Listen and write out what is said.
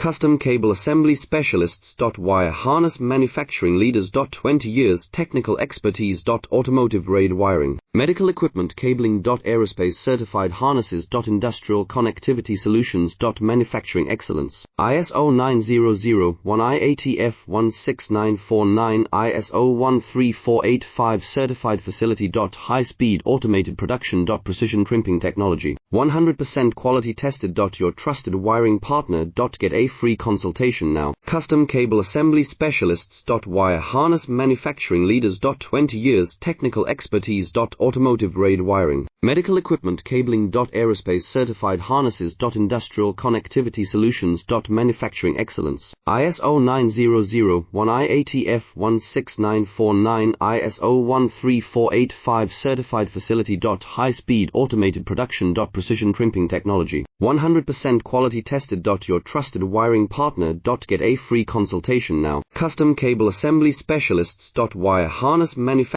Custom Cable Assembly Specialists. Wire Harness Manufacturing Leaders. 20 years Technical Expertise. Automotive grade wiring, medical equipment cabling. Aerospace certified harnesses. Industrial connectivity solutions. Manufacturing excellence. ISO 9001 IATF16949 ISO 13485 certified facility. High speed automated production. Precision crimping technology, 100% quality tested. Your trusted wiring partner. Get a free consultation now. Custom Cable Assembly Specialists. Wire Harness Manufacturing Leaders. 20 years Technical Expertise. Automotive grade wiring, medical equipment cabling. Aerospace certified harnesses. Industrial connectivity solutions. Manufacturing excellence. ISO 9001 IATF16949 ISO 13485 certified facility. High speed automated production. Precision crimping technology, 100% quality tested. Your trusted wiring partner. Get a free consultation now. Custom Cable Assembly Specialists. Wire Harness Manufacturing